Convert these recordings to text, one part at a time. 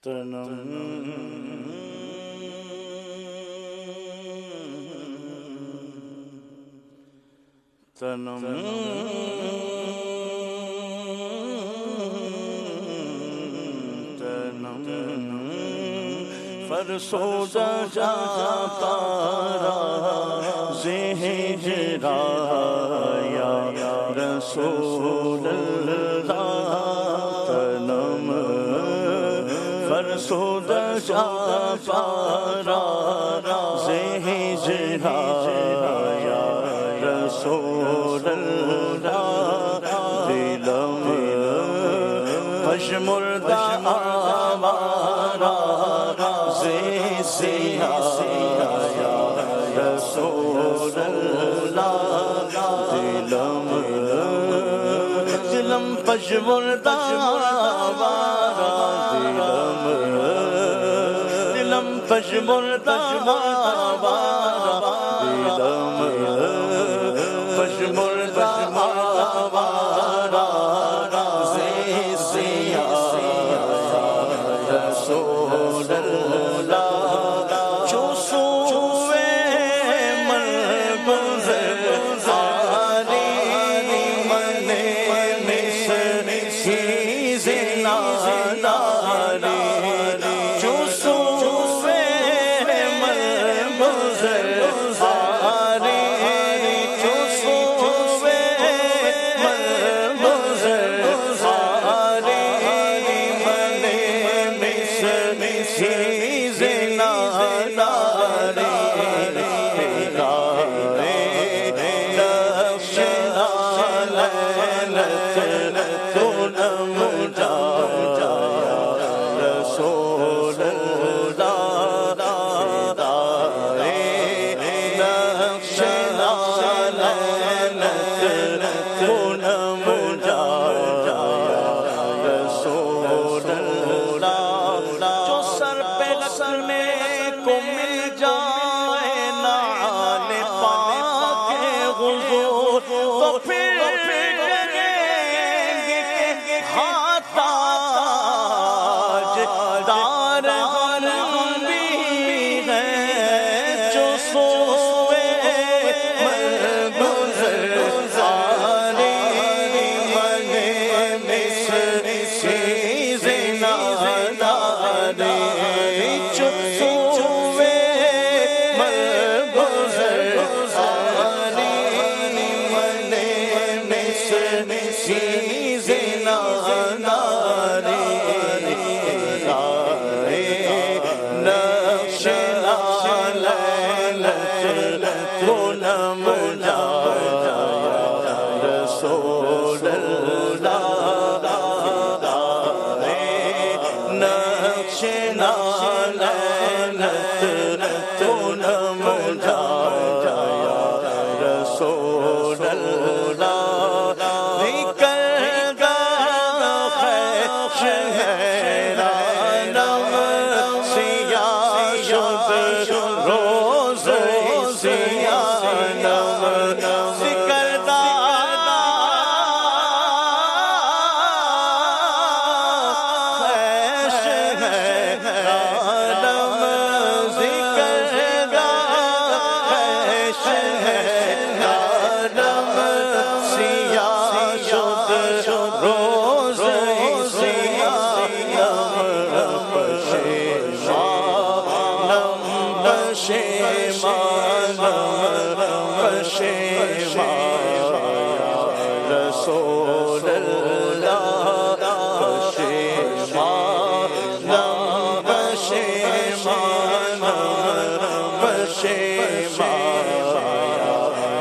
تنم فرسودہ جاتا ہجرا یا رسول اللہ تنم فرسودہ جاتا ہجرا یا رسول اللہ دلم پشمردہ آوارا سیا یا رسول اللہ دلم دلم پشمردہ آوارا دلم پشمردہ آوارا دلم پشمردہ آوارا سیا رسول اللہ جو سوئے مرگزر آری من مصر زناداری جو سوئے مرگزر آری جو سوئے مرگزر آری من مصر زناداری رسول اللہ نقش لعنت پونم جایا رسول اللہ جو سر پہ لگنے کو مل جائے نعال پاک حضور تو پھر پونم جایا رسول اللہ نقش لعنت پونم جایا رسول اللہ کردہ شہرانم سیاہ شد روز رسول اللہ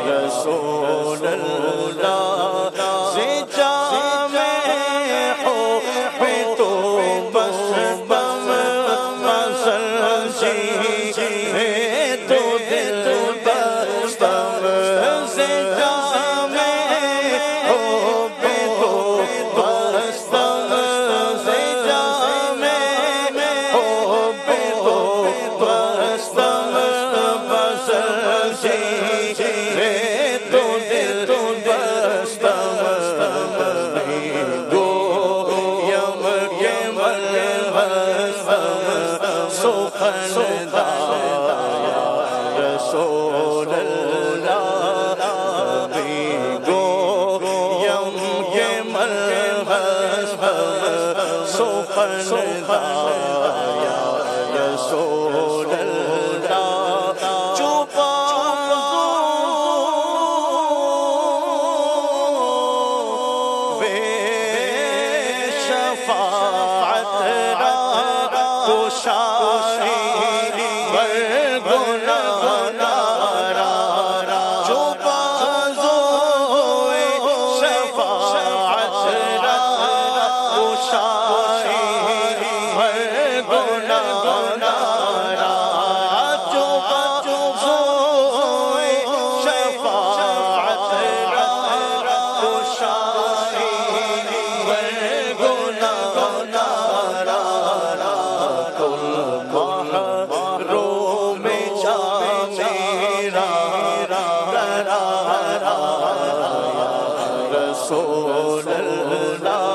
رسول اللہ سے جامع ہو پہ تو بس بم مسل جی سخندا یا رسول اللہ نبی گویم یہ ملحظ سخندا یا رسول اللہ چوپا رسول اللہ